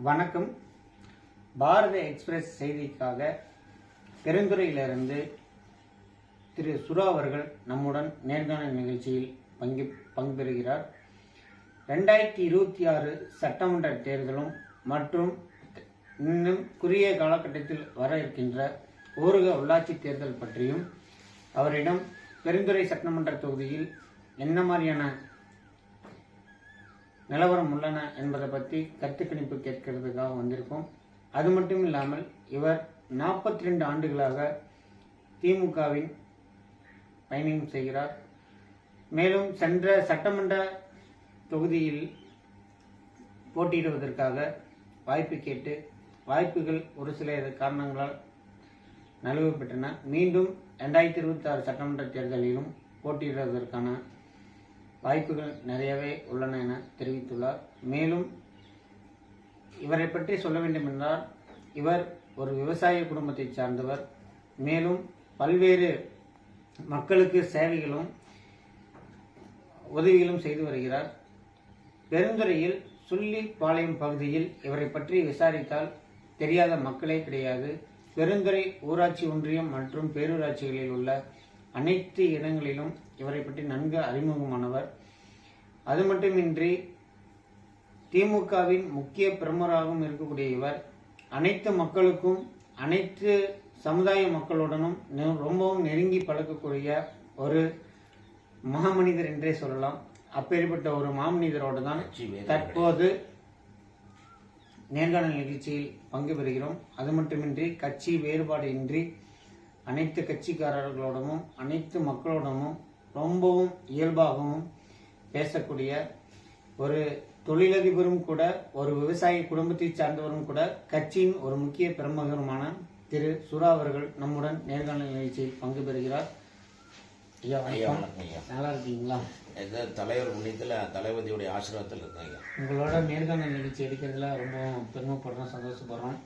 வணக்கம். பாரத எக்ஸ்பிரஸ் செய்திக்காக பெருந்துறையிலிருந்து திரு சுரா அவர்கள் நம்முடன் நேர்காணல் நிகழ்ச்சியில் பங்கு பெறுகிறார். 2026 சட்டமன்ற தேர்தலும் மற்றும் இன்னும் குறுகிய காலகட்டத்தில் வர இருக்கின்ற ஊரக உள்ளாட்சி தேர்தல் பற்றியும் அவரிடம் பெருந்துறை சட்டமன்ற தொகுதியில் என்ன மாதிரியான நிலவரம் உள்ளன என்பதை பற்றி கருத்துக்கணிப்பு கேட்கறதுக்காக வந்திருக்கோம். அது மட்டும் இல்லாமல் இவர் 42 ஆண்டுகளாக திமுகவின் பயணம் செய்கிறார். மேலும் சென்ற சட்டமன்ற தொகுதியில் போட்டியிடுவதற்காக வாய்ப்பு கேட்டு வாய்ப்புகள் ஒரு சில காரணங்களால் நழுவு பெற்றன. மீண்டும் 2026 சட்டமன்ற தேர்தலிலும் போட்டியிடுவதற்கான வாய்ப்புகள் நிறையவே உள்ளன என தெரிவித்துள்ளார். மேலும் இவரை பற்றி சொல்ல வேண்டும் என்றால் இவர் ஒரு விவசாய குடும்பத்தை சார்ந்தவர். மேலும் பல்வேறு மக்களுக்கு சேவைகளும் உதவிகளும் செய்து வருகிறார். பெருந்துறையில் சுள்ளிப்பாளையம் பகுதியில் இவரை பற்றி விசாரித்தால் தெரியாத மக்களே கிடையாது. பெருந்துறை ஊராட்சி ஒன்றியம் மற்றும் பேரூராட்சிகளில் உள்ள அனைத்து இடங்களிலும் இவரை பற்றி நன்கு அறிமுகமானவர். அது மட்டுமின்றி திமுகவின் முக்கிய பிரமுகராகவும் இருக்கக்கூடிய இவர் அனைத்து மக்களுக்கும் அனைத்து சமுதாய மக்களுடனும் ரொம்பவும் நெருங்கி பழக்கக்கூடிய ஒரு மாமனிதர் என்றே சொல்லலாம். அப்பேற்பட்ட ஒரு மாமனிதரோடு தான் தற்போது நேர்காணல் நிகழ்ச்சியில் பங்கு பெறுகிறோம். அது மட்டுமின்றி கட்சி வேறுபாடு இன்றி அனைத்து கட்சிக்காரர்களோடமும் அனைத்து மக்களோடமும் ரொம்பவும் இயல்பாகவும் பேசக்கூடிய ஒரு தொழிலதிபரும் கூட, ஒரு விவசாய குடும்பத்தை சார்ந்தவரும் கூட, கட்சியின் ஒரு முக்கிய பிரமுகருமான திரு சுரா அவர்கள் நம்முடன் நேர்காணல் நிகழ்ச்சியில் பங்கு பெறுகிறார். நல்லா இருக்கீங்களா? தலைவர் முன்னியத்தில் தளபதியுடைய ஆசீர்வாதத்தில் இருக்காங்க. உங்களோட நேர்காணல் நிகழ்ச்சி எடுக்கிறதுல ரொம்ப பெருமைப்படுறோம், சந்தோஷப்படுறோம்.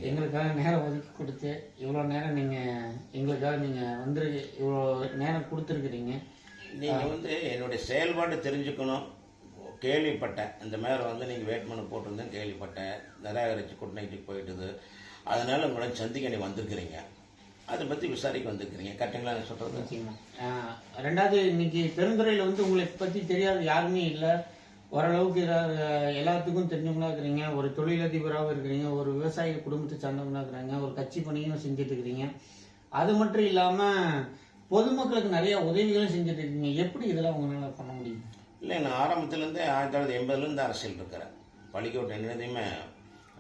எங்களுக்காக நேரம் ஒதுக்கி கொடுத்து இவ்வளோ நேரம் எங்களுக்காக வந்து இவ்வளோ நேரம் கொடுத்துருக்குறீங்க. நீங்கள் என்னுடைய செயல்பாடு தெரிஞ்சுக்கணும் கேள்விப்பட்டேன். இந்த மாதிரி நீங்கள் வேட்புமனு போட்டிருந்தேன் கேள்விப்பட்டேன். நிராகரிச்சு கூட்டணிக்கு போயிட்டுது. அதனால உங்களை சந்திக்க நீ வந்திருக்கிறீங்க. அதை பற்றி விசாரிக்க வந்திருக்கிறீங்க. கரெக்டுங்களா நான் சொல்கிறது? ரெண்டாவது, இன்னைக்கு பெருந்துறையில் உங்களை பற்றி தெரியாத யாருமே இல்லை. ஓரளவுக்கு எல்லாத்துக்கும் தெரிஞ்சவங்களா இருக்கிறீங்க. ஒரு தொழிலதிபராகவும் இருக்கிறீங்க, ஒரு விவசாய குடும்பத்தை சார்ந்தவங்களா இருக்கிறாங்க, ஒரு கட்சி பணியும் செஞ்சுட்டு இருக்கிறீங்க. அது மட்டும் இல்லாமல் பொதுமக்களுக்கு நிறைய உதவிகளும் செஞ்சுட்டு இருக்கீங்க. எப்படி இதெல்லாம் உங்களால் பண்ண முடியும்? இல்லை, நான் ஆரம்பத்துலேருந்தே 1980 அரசியல் இருக்கிறேன். பள்ளிக்கூட்டம் என்னதையுமே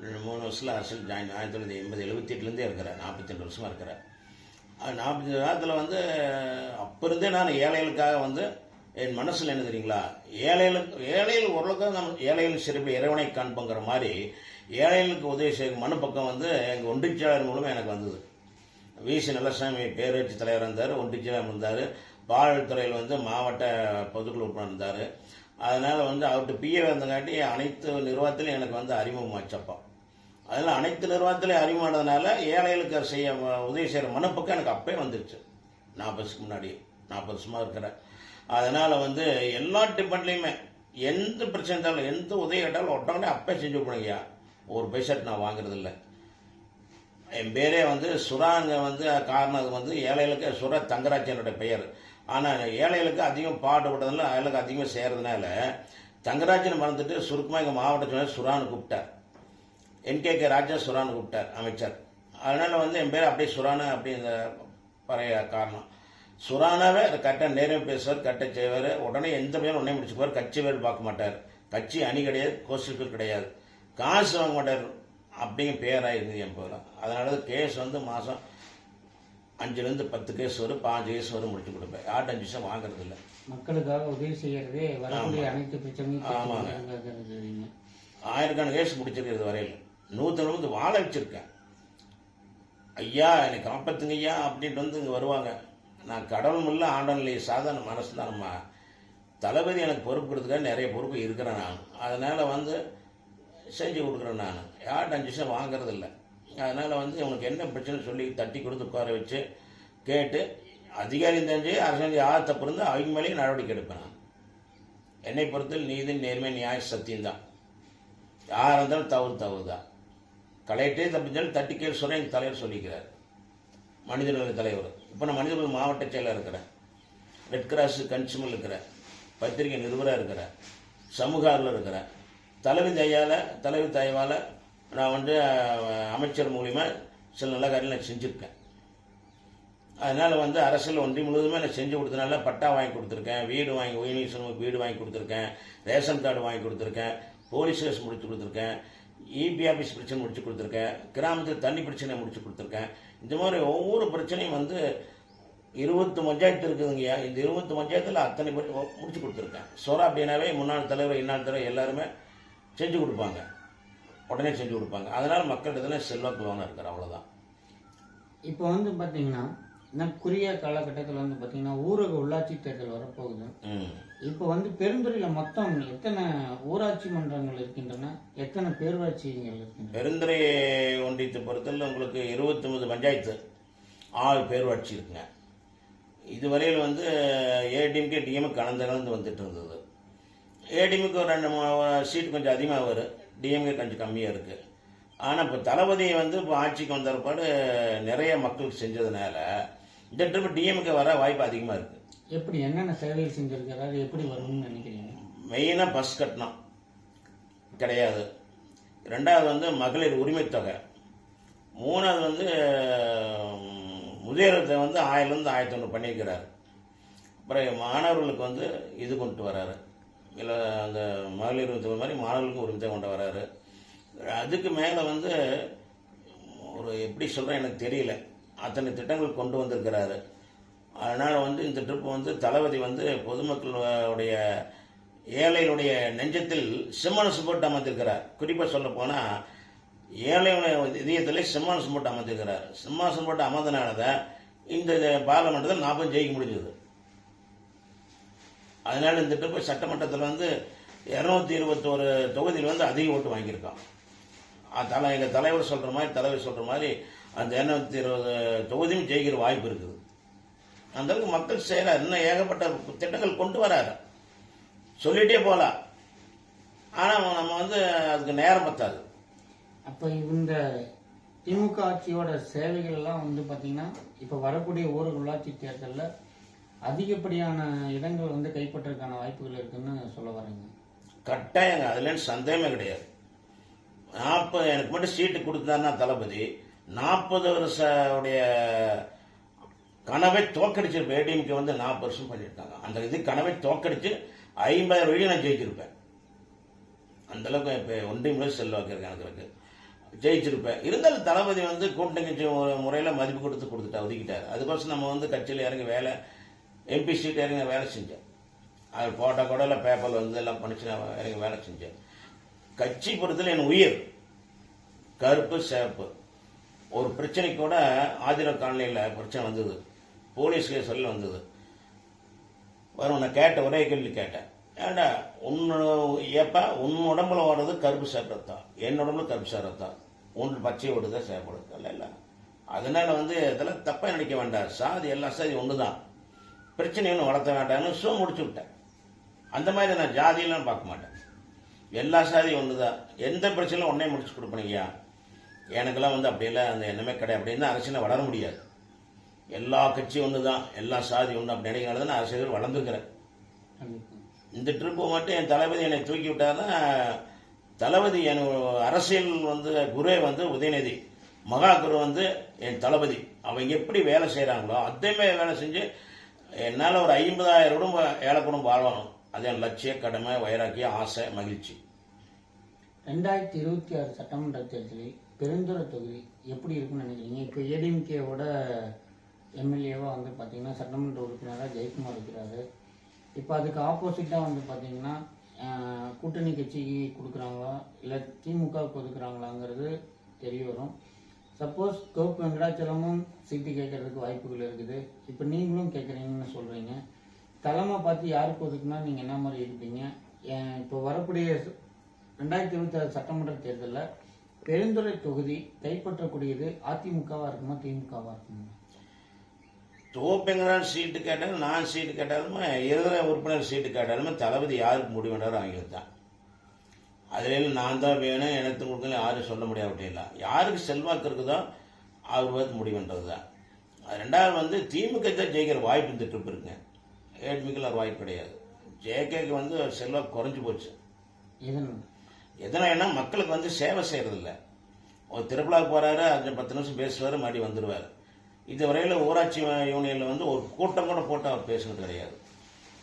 3 வருஷத்தில் அரசியல் ஜாயின் 1980 78 இருக்கிறேன். 42 வருஷமாக இருக்கிறேன். 40 காலத்தில் அப்போ இருந்தே நான் ஏழைகளுக்காக என் மனசில் என்ன தெரியுங்களா, ஏழைகள் ஓரளவுக்கு நம்ம ஏழைகள் சிறப்பு இறைவனை காண்போங்கிற மாதிரி ஏழைகளுக்கு உதவி செய்ய மனுப்பக்கம் எங்கள் ஒன்றியச்சாளர் மூலமாக எனக்கு வந்தது. விசி நல்லசாமி பேரூராட்சி தலைவர் இருந்தார், ஒன்றியச்சாளர் இருந்தார். பால்துறையில் மாவட்ட பொதுக்குழு உறுப்பினர் இருந்தார். அதனால் அவர்கிட்ட பிஏ வந்தங்காட்டி அனைத்து நிர்வாகத்திலையும் எனக்கு அறிமுகமாச்சப்போ. அதனால் அனைத்து நிர்வாகத்திலையும் அறிமுகமானதுனால ஏழைகளுக்கு உதவி செய்கிற மனப்பக்கம் எனக்கு அப்பே வந்துருச்சு. 40 வருஷத்துக்கு முன்னாடி 40 வருஷமாக இருக்கிறேன். அதனால் எல்லா டிபார்ட்லேயுமே எந்த பிரச்சனை இருந்தாலும் எந்த உதவி கேட்டாலும் ஒட்டவனே அப்பே செஞ்சு கொடுங்கய்யா. ஒரு பைசா நான் வாங்குறதில்லை. என் பேரே சுராங்க காரணம் ஏழைகளுக்கு சுரா தங்கராஜ் என்னோட பெயர். ஆனால் ஏழைகளுக்கு அதிகம் பாடுபட்டதுனால ஏழைகளுக்கு அதிகமாக செய்கிறதுனால தங்கராஜன் மறந்துட்டு சுருக்கமாக எங்கள் மாவட்ட சுரான்னு கூப்பிட்டார். NKK ராஜா சுரான்னு கூப்பிட்டார் அமைச்சர். அதனால் என் பேர் அப்படியே சுரானா அப்படி இந்த பழைய காரணம். சுரானாவே கரெக்டாக நேரம் பேசுவார், கரெக்டாக செய்வார். உடனே எந்த பேரும் உடனே முடிச்சுக்குவார். கட்சி பேர் பார்க்க மாட்டார். கட்சி அணி கிடையாது, கோஷிகள் கிடையாது, காசு வாங்க மாட்டார். அப்படிங்க பேராக இருந்தது என் பேர். அதனால கேஸ் மாதம் 5லேருந்து 10 கேஸ் வரும், 5 கேஸ் வரும் முடிச்சு கொடுப்பேன். யார்ட்டு 5 வருஷம் வாங்குறது இல்லை. மக்களுக்காக உதவி செய்யறதே வரக்கூடிய அனைத்து பிரச்சனையும். ஆமாங்க, ஆயிரக்கணக்கான கேஸ் முடிச்சிருக்கிறது வரையில் 190 வாழ வச்சிருக்கேன். ஐயா என்னை காப்பாத்துங்க ஐயா அப்படின்ட்டு இங்கே வருவாங்க. நான் கடவுள் இல்லை ஆண்டவன் இல்லை, சாதாரண மனசு தான். நம்ம தளபதி எனக்கு பொறுப்பு கொடுத்துக்க நிறைய பொறுப்பு இருக்கிறேன் நான். அதனால் செஞ்சு கொடுக்குறேன் நான். யார்ட்டு 5 வருஷம் வாங்குறது இல்லை. அதனால் இவனுக்கு என்ன பிரச்சனை சொல்லி தட்டி கொடுத்து உட்கார வச்சு கேட்டு அதிகாரி தெரிஞ்சு அரசாங்க யார் தப்பு இருந்து அவங்க மேலேயும் நடவடிக்கை எடுப்பேன் நான். என்னை பொறுத்தல் நீதி நேர்மை நியாய சத்தியம்தான். யாராக இருந்தாலும் தவறு தான். கலெக்டரே தப்பிச்சாலும் தட்டி கேள்வி சொல்ல எங்கள் தலைவர் சொல்லிக்கிறார், மனிதர்கள் தலைவர். இப்போ நான் மனிதர்கள் மாவட்ட செயலாக இருக்கிறேன், ரெட் கிராஸ் கன்சியூமர் இருக்கிறேன், பத்திரிகை நிருபராக இருக்கிறேன், சமூக ஆர்வலர் இருக்கிறேன். தலைவி தயவால் நான் வந்து அமைச்சர் மூலிமா சில நல்ல காரியம் நான் செஞ்சுருக்கேன். அதனால் வந்து அரசியல் ஒன்றியம் முழுவதுமே நான் செஞ்சு கொடுத்தனால பட்டா வாங்கி கொடுத்துருக்கேன், வீடு வாங்கி உயிரிழந்தவங்களுக்கு வீடு வாங்கி கொடுத்துருக்கேன், ரேஷன் கார்டு வாங்கி கொடுத்துருக்கேன், போலீஸ் கேஸ் முடிச்சு கொடுத்துருக்கேன், இபி ஆஃபீஸ் பிரச்சனை முடிச்சு கொடுத்துருக்கேன், கிராமத்தில் தண்ணி பிரச்சனை முடிச்சு கொடுத்துருக்கேன். இந்த மாதிரி ஒவ்வொரு பிரச்சனையும் வந்து 20 பஞ்சாயத்து இருக்குதுங்கய்யா. இந்த 20 பஞ்சாயத்தில் அத்தனை பேர் முடிச்சு கொடுத்துருக்கேன். சொரா அப்படின்னாவே முன்னாள் தலைவர் இன்னாள் தலைவர் எல்லாருமே செஞ்சு கொடுப்பாங்க, உடனே செஞ்சு கொடுப்பாங்க. அதனால் மக்களிடத்துல செல்வாக்கு லோனாக இருக்கிற அவ்வளோதான். இப்போ வந்து பார்த்தீங்கன்னா இன்னும் குறுகிய காலகட்டத்தில் வந்து பார்த்தீங்கன்னா ஊரக உள்ளாட்சி தேர்தல் வரப்போகுது. இப்போ வந்து பெருந்துறையில் மொத்தம் எத்தனை ஊராட்சி மன்றங்கள் இருக்கின்றன, எத்தனை பேரூராட்சிகள் இருக்கின்றன? பெருந்துறை ஒன்றியத்தை பொறுத்தவரை உங்களுக்கு 29 பஞ்சாயத்து 6 பேரூராட்சி இருக்குங்க. இதுவரையில் வந்து ஏடிஎம்கே டிஎம்கே கலந்து வந்துட்டு இருந்தது. ஏடிஎம்கே ஒரு 2 சீட் கொஞ்சம் அதிகமாக வரும், டிஎம்கே கொஞ்சம் கம்மியாக இருக்குது. ஆனால் இப்போ தளபதி வந்து இப்போ ஆட்சிக்கு வந்த பிற்பாடு நிறைய மக்களுக்கு செஞ்சதுனால இந்த ட்ரிப் டிஎம்கே வர வாய்ப்பு அதிகமாக இருக்குது. எப்படி என்னென்ன சேவைகள் செஞ்சுருக்கிறாரு, எப்படி வரும்னு நினைக்கிறீங்க? மெயினாக பஸ் கட்டணம் கிடையாது, 2வது வந்து மகளிர் உரிமை தொகை, 3வது வந்து முதியோரத்தை வந்து 1000லேருந்து 1500 பண்ணியிருக்கிறார். அப்புறம் மாணவர்களுக்கு வந்து இது கொண்டு வராரு, இல்லை அந்த மகளிர் உரிமை தொகை மாதிரி மாணவர்களுக்கு உரிமை தொகை கொண்டு வராரு. அதுக்கு மேலே வந்து ஒரு எப்படி சொல்கிறேன் எனக்கு தெரியல, அத்தனை திட்டங்கள் கொண்டு வந்திருக்கிறாரு. அதனால் வந்து இந்த ட்ரிப் வந்து தளபதி வந்து பொதுமக்களுடைய ஏழைகளுடைய நெஞ்சத்தில் சிம்மனசு போட்டு அமர்ந்திருக்கிறார். குறிப்பாக சொல்ல போனால் ஏழையுடைய இதயத்திலே சிம்மாசனம் போட்டு அமர்ந்திருக்கிறார். சிம்மாசனம் போட்டு அமர்ந்தனால தான் இந்த பார்லமெண்ட்டில் 40 ஜெயிக்க முடிஞ்சது. அதனால் இந்த ட்ரிப் சட்டமன்றத்தில் வந்து 221 தொகுதியில் வந்து அதிக ஓட்டு வாங்கியிருக்கோம். எங்கள் தலைவர் சொல்கிற மாதிரி அந்த 220 தொகுதியும் ஜெயிக்கிற வாய்ப்பு இருக்குது. அந்தளவுக்கு மக்கள் செய்கிறார். இன்னும் ஏகப்பட்ட திட்டங்கள் கொண்டு வராரு, சொல்லிகிட்டே போகலாம். ஆனால் நம்ம வந்து அதுக்கு நேரம் பத்தாது. அப்போ இந்த திமுக ஆட்சியோட சேவைகள் எல்லாம் வந்து பார்த்தீங்கன்னா இப்போ வரக்கூடிய ஊரக உள்ளாட்சி தேர்தலில் அதிகப்படியான இடங்கள் வந்து கைப்பற்றதுக்கான வாய்ப்புகள் இருக்குன்னு சொல்ல வரீங்க? கட்டாயங்க, அதுல சந்தேகமே கிடையாது. எனக்கு மட்டும் சீட்டு கொடுத்தாருன்னா தளபதி 40 வருஷ கனவை தோக்கடிச்சிருப்பேன். ஏடிஎம்கே வந்து 40 வருஷம் பண்ணியிருக்காங்க. அந்த இது கனவை தோக்கடிச்சு 50,000 வழியும் நான் ஜெயிச்சிருப்பேன். அந்த அளவுக்கு இப்போ ஒன்றிய செல்வாக்கு இருக்கு எனக்கு, ஜெயிச்சிருப்பேன். இருந்தாலும் தளபதி வந்து கூட்டணி முறையில் மதிப்பு கொடுத்துட்டா ஒதுக்கிட்டார். அதுக்கோசம் நம்ம வந்து கட்சியில் இறங்கி வேலை, எம்பி சீட் இறங்கி வேலை செஞ்சேன். அது போட்ட கூட இல்லை, பேப்பர் வந்து எல்லாம் பண்ணிச்சு நான் இறங்கி வேலை செஞ்சேன். கட்சி பொறுத்தல என் உயிர் கருப்பு சேப்பு. ஒரு பிரச்சனை கூட ஆதிர காலனியில் பிரச்சனை வந்தது, போலீஸ் கேஸ் எல்லாம் வந்தது. வரும் நான் கேட்ட ஒரே கேள்வி கேட்டேன், ஏண்டா உன் உடம்புல ஓடுறது கருப்பு சேப்பு ரத்தம், என் உடம்புல கருப்பு சேப்பு ரத்தம், ஒன்று பச்சை ஓடுதா சேப்பு ஓடுதா இல்லை. அதனால வந்து இதெல்லாம் தப்பாக நினைக்க வேண்டாம், சாதி எல்லா சாதி ஒன்று தான், பிரச்சனை ஒன்றும் வளர்த்த வேண்டாம்னு முடிச்சு விட்டேன். அந்த மாதிரி நான் ஜாதியெல்லாம் பார்க்க மாட்டேன், எல்லா சாதியும் ஒன்று தான். எந்த பிரச்சனையும் உடனே முடிச்சு கொடுப்பீங்கய்யா. எனக்கெல்லாம் வந்து அப்படியெல்லாம் அந்த எண்ணமே கிடையாது. அப்படின்னு அரசியலை வளர முடியாது. எல்லா கட்சியும் ஒன்று தான், எல்லா சாதி ஒன்று அப்படி நினைக்கிறனால தான் அரசியல் வளர்ந்துருக்கிறேன். இந்த ட்ரிப்பு மட்டும் என் தளபதி என்னை தூக்கி விட்டாருன்னா, தளபதி என் அரசியல் வந்து குருவே வந்து உதயநிதி, மகா குரு வந்து என் தளபதி. அவங்க எப்படி வேலை செய்கிறாங்களோ அதேமாதிரி வேலை செஞ்சு என்னால் ஒரு 50,000 குடும்பம் ஏழை குடும்பம் வாழணும். அது என் லட்சிய, கடமை, வைராக்கியம், ஆசை, மகிழ்ச்சி. 2026 சட்டமன்ற தேர்தலில் பெருந்துறை தொகுதி எப்படி இருக்குன்னு நினைக்கிறீங்க? இப்போ ஏடிஎம்கேவோட எம்எல்ஏவாக வந்து பார்த்தீங்கன்னா சட்டமன்ற உறுப்பினராக ஜெயக்குமார் இருக்கிறாரு. இப்போ அதுக்கு ஆப்போசிட்டாக வந்து பார்த்தீங்கன்னா கூட்டணி கட்சிக்கு கொடுக்குறாங்களா இல்லை திமுகவுக்கு ஒதுக்குறாங்களாங்கிறது தெரிய வரும். சப்போஸ் கோப்பு வெங்கடாச்சலமும் சீட்டு கேட்கறதுக்கு வாய்ப்புகள் இருக்குது. இப்போ நீங்களும் கேட்குறீங்கன்னு சொல்கிறீங்க. தலைமை பார்த்து யாருக்கு ஒதுக்குனா நீங்கள் என்ன மாதிரி இருப்பீங்க? இப்போ வரக்கூடிய 2026 சட்டமன்ற தேர்தலில் பெருந்துறை தொகுதி கைப்பற்றக்கூடியது அதிமுகவாக இருக்குமா திமுகவாக இருக்குமா? தோப்பெங்கரால் சீட்டு கேட்டாலும் நான் சீட்டு கேட்டாலுமே எதிர உறுப்பினர் சீட்டு கேட்டாலுமே தளபதி யாருக்கு முடிவுனாலும் அவங்களுக்கு தான். அதுல நான் தான் வேணும் எனக்கு கொடுக்கணும் யாரும் சொல்ல முடியாது அப்படின்னா யாருக்கு செல்வாக்கு இருக்குதோ அவர் வந்து முடிவுன்றது தான். ரெண்டாவது வந்து திமுக தான் ஜெயிக்கிற வாய்ப்பு இந்த ட்ரிப் இருக்குங்க. ஏடிஎம்கேல வாய்ப்பு கிடையாது. ஜேகேக்கு வந்து செல்வாக்கு குறைஞ்சி போச்சு. எதனா மக்களுக்கு வந்து சேவை செய்யறதில்ல. ஒரு திருவிழாவுக்கு போறாரு, 10 நிமிஷம் பேசுவார், மறுபடியும் வந்துடுவார். இதுவரையில் ஊராட்சி யூனியனில் வந்து ஒரு கூட்டம் கூட போட்டு அவர் பேசுனது கிடையாது.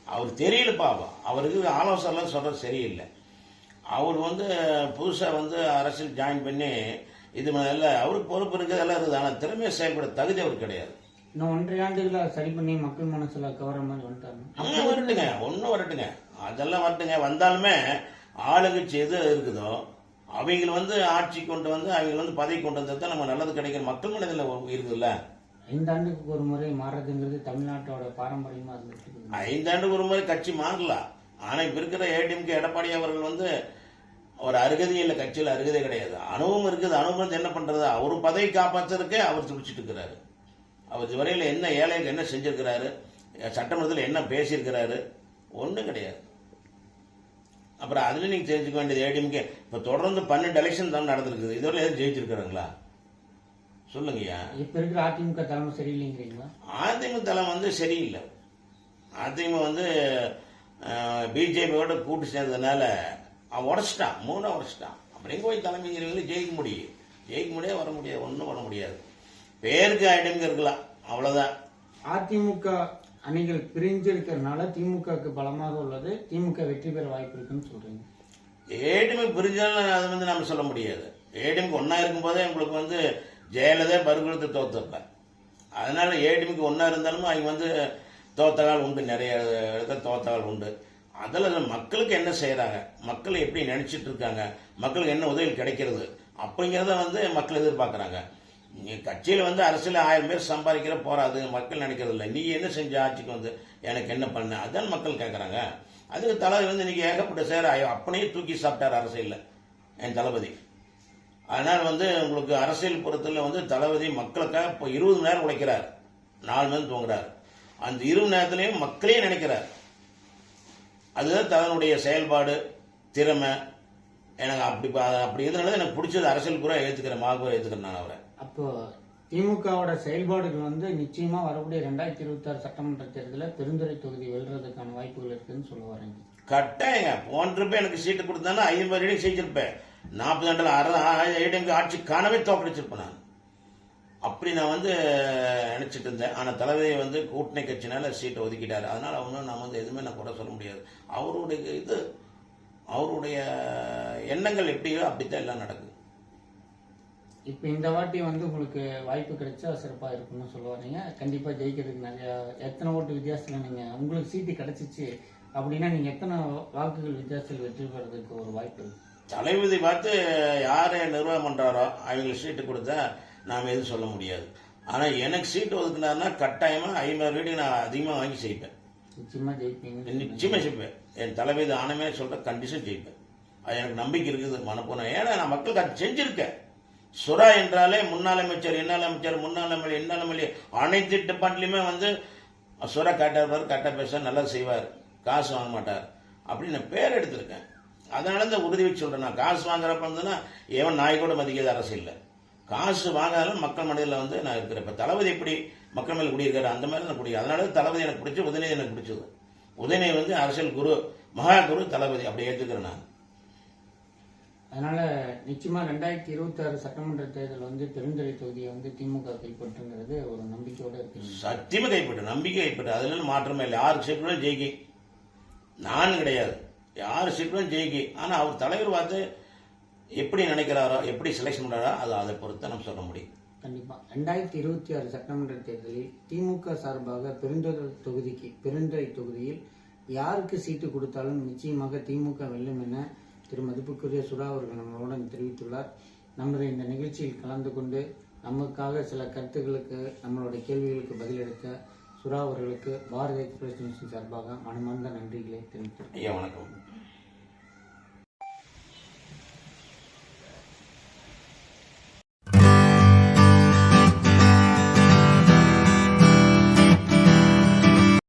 அவர் தெரியல பாவம், அவருக்கு ஆலோசனைலாம் சொல்கிறது சரியில்லை. அவர் வந்து புதுசாக வந்து அரசியல் ஜாயின் பண்ணி இது இல்லை, அவருக்கு பொறுப்பு இருக்கிறதெல்லாம் இருக்குது. ஆனால் திறமையை செயல்பட தகுதி அவருக்கு கிடையாது. இன்னும் 1.5 ஆண்டுகளை சரி பண்ணி மக்கள் மனசில் கவர மாதிரி வந்துட்டாங்க. ஒன்றும் வரட்டுங்க, அதெல்லாம் வரட்டுங்க. வந்தாலுமே ஆளுங்கட்சி எது இருக்குதோ அவங்க வந்து ஆட்சி கொண்டு வந்து அவங்க வந்து பதவி கொண்டு வந்தது தான் நம்ம நல்லது கிடைக்கிற மக்கள் மனதில் இருக்குதுல்ல. 5 ஆண்டுக்கு ஒரு முறை மாறுறதுங்கிறது தமிழ்நாட்டோட பாரம்பரியமா இருந்துட்டு. 5 ஆண்டுக்கு ஒரு முறை கட்சி மாறலாம். ஆனா இப்ப இருக்கிற ஏடிஎம்கே எடப்பாடி அவர்கள் வந்து ஒரு அருகதையும் இல்லை, கட்சியில் அருகதை கிடையாது. அனுபவம் இருக்குது. அனுபவம் என்ன பண்றது? அவர் பதவி காப்பாற்றுறதுக்கே அவர் துடிச்சிட்டு இருக்கிறாரு. அவர் இதுவரையில் என்ன ஏழைக்கு என்ன செஞ்சிருக்கிறாரு, சட்டமன்றத்தில் என்ன பேசியிருக்கிறாரு, ஒன்றும் கிடையாது. அப்புறம் அதுல நீங்க தெரிஞ்சுக்க வேண்டியது ஏடிஎம்கே இப்ப தொடர்ந்து 12 எலெக்ஷன் தான் நடந்திருக்குது. இதுவரை எதுவும் ஜெயிச்சிருக்கிறாங்களா சொல்லுங்கய்யா? இப்ப இருக்கிற அதிமுக தலைமை சரியில்லைங்கிறீங்களா? அதிமுக தலைமை வந்து சரியில்லை. அதிமுக வந்து பிஜேபியோட கூட்டு சேர்ந்ததுனால அவன் உடச்சிட்டான், 3 உடச்சிட்டான். அப்படியே போய் தலைமைங்கிறவங்களும் ஜெயிக்க முடியாது, வர முடியாது, ஒன்றும் பண்ண முடியாது. பேருக்கு ஐடம்ங்க இருக்கலாம், அவ்வளவுதான். அதிமுக அணிகள் பிரிஞ்சு இருக்கிறதுனால திமுகவுக்கு பலமாக உள்ளது, திமுக வெற்றி பெற வாய்ப்பு இருக்குன்னு சொல்றீங்க. ஏடிஎம் பிரிஞ்சாலும் அது வந்து நம்ம சொல்ல முடியாது. ஏடிஎம் ஒன்னா இருக்கும் போதே உங்களுக்கு வந்து ஜெயலலிதா பருகுலத்தை தோத்தப்ப, அதனால ஏடிஎம்க்கு ஒன்னா இருந்தாலும் அவங்க வந்து தோத்தகால் உண்டு, நிறைய இடத்துல தோத்தகால் உண்டு. அதில் மக்களுக்கு என்ன செய்யறாங்க, மக்கள் எப்படி நினைச்சிட்டு இருக்காங்க, மக்களுக்கு என்ன உதவி கிடைக்கிறது அப்படிங்கிறத வந்து மக்கள் எதிர்பார்க்கறாங்க. நீ கட்சியில் வந்து அரசியல் 1000 பேர் சம்பாதிக்கிற போறாது மக்கள் நினைக்கிறது இல்லை. நீ என்ன செஞ்ச ஆட்சிக்கு வந்து எனக்கு என்ன பண்ண, அதான் மக்கள் கேட்கறாங்க. அதுக்கு தளபதி வந்து இன்னைக்கு ஏகப்பட்ட சேர அப்படியே தூக்கி சாப்பிட்டார் அரசியல் என் தளபதி. அதனால வந்து உங்களுக்கு அரசியல் பொறுத்தல வந்து தளபதி மக்களுக்காக இப்போ 20 மணி நேரம் உழைக்கிறார், 4 மணி நேரம் தூங்குறார். அந்த 20 நேரத்திலையும் மக்களே நினைக்கிறார். அதுதான் தன்னுடைய செயல்பாடு, திறமை. எனக்கு அப்படி இருந்தனால எனக்கு பிடிச்சது அரசியல் கூட ஏத்துக்கிறேன், மாகூரை ஏத்துக்கிறேன் நான் அவரை. அப்போ திமுகவோட செயல்பாடுகள் வந்து நிச்சயமா வரக்கூடிய 2026 சட்டமன்ற தேர்தலில் பெருந்துறை தொகுதி வெல்றதுக்கான வாய்ப்புகள் இருக்குன்னு சொல்ல வரீங்க. கட்டாயங்க. போன்றப்ப எனக்கு சீட்டு கொடுத்தாலும் 50 அடி செஞ்சிருப்பேன். 40 ஆண்டுல ஏடிஎம்கே ஆட்சி காணவே தோக்கடிச்சிருப்பேன் நான். அப்படி நான் வந்து நினைச்சிட்டு இருந்தேன். ஆனா தளபதியை வந்து கூட்டணி கட்சினால சீட்டை ஒதுக்கிட்டாரு. அதனால அவனும் நான் வந்து எதுவுமே நான் கூட சொல்ல முடியாது. அவருடைய எண்ணங்கள் எப்படியோ அப்படித்தான் எல்லாம் நடக்குது. இப்ப இந்த வாட்டி வந்து உங்களுக்கு வாய்ப்பு கிடைச்சா சிறப்பா இருக்கும்னு சொல்ல வரீங்க. கண்டிப்பா ஜெயிக்கிறதுக்கு நிறைய எத்தனை ஓட்டு வித்தியாசத்துல நீங்க உங்களுக்கு சீட்டு கிடைச்சிச்சு அப்படின்னா நீங்க எத்தனை வாக்குகள் வித்தியாசத்தில் வெற்றி பெறதுக்கு ஒரு வாய்ப்பு இருக்கு? தளபதி பார்த்து யாரை நிர்வாகம் பண்றாரோ அவங்களுக்கு சீட்டு கொடுத்தா நாம எதுவும் சொல்ல முடியாது. ஆனா எனக்கு சீட்டு ஒதுக்குனாருன்னா கட்டாயமா 50 வீட்டுக்கு நான் அதிகமா வாங்கி செய்ப்பேன். நிச்சயமா ஜெயிப்பீங்க? நிச்சயமா செய்ப்பேன். என் தளபதி ஆனமே சொல்ற கண்டிஷன் ஜெயிப்பேன். அது எனக்கு நம்பிக்கை இருக்குது மனப்போன. ஏன்னா நான் மக்களுக்கு அது செஞ்சிருக்கேன். சுரா என்றாலே முன்னாள் அமைச்சர், என்னால் அமைச்சர், முன்னாள் எம்எல்ஏ, என்னால் எம்எல்ஏ அனைத்து டிபார்ட்மெண்ட்லயுமே வந்து சுரா காட்டார், கரெக்டா பேச நல்லா செய்வார், காசு வாங்க மாட்டார் அப்படின்னு பேர் எடுத்திருக்கேன். அதனால இந்த உறுதி வச்சு சொல்றேன். நான் காசு வாங்குறப்ப இருந்ததுன்னா ஏவன் நாய் கூட மதிக்காத அரசு இல்லை. காசு வாங்காலும் மக்கள் மனதில் வந்து நான் இருக்கிறேன். இப்ப தளபதி எப்படி மக்கள் மேல குடியிருக்காரு அந்த மாதிரி நான் குடிக்கிறேன். அதனால தளபதி எனக்கு பிடிச்ச, உதயநிதி எனக்கு பிடிச்சது. உதயநிதி வந்து அரசியல் குரு, மகா குரு தளபதி, அப்படி ஏற்றுக்கிறேன் நான். அதனால நிச்சயமா 2026 சட்டமன்ற தேர்தல் வந்து பெருந்துறை தொகுதியை வந்து திமுக கைப்பற்றுங்கிறது ஒரு நம்பிக்கையோட இருக்கு. சத்தியமா கைப்பற்று, நம்பிக்கை கைப்பற்று, அதுல மாற்றமே இல்லை. 6 சீட்டுகளும் ஜெயிக்கி நான் கிடையாது, 6 சீட்டுகளும் ஜெயிக்கி. ஆனா அவர் தலைவர் பார்த்து எப்படி நினைக்கிறாரோ, எப்படி செலக்ஷன் பண்றாரோ அது அதை பொறுத்து நம்ம சொல்ல முடியும். கண்டிப்பா 2026 சட்டமன்ற தேர்தலில் திமுக சார்பாக பெருந்துறை தொகுதியில் யாருக்கு சீட்டு கொடுத்தாலும் நிச்சயமாக திமுக வெல்லும் என திரு மதிப்புக்குரிய சுரா அவர்கள் நம்மளுடன் தெரிவித்துள்ளார். நமது இந்த நிகழ்ச்சியில் கலந்து கொண்டு நமக்காக சில கருத்துக்களுக்கு, நம்மளுடைய கேள்விகளுக்கு பதிலளித்த சுரா அவர்களுக்கு பாரத எக்ஸ்பிரஸ் நியூஸின் சார்பாக மனமார்ந்த நன்றிகளை தெரிவித்துள்ளேன். ஐயா வணக்கம்.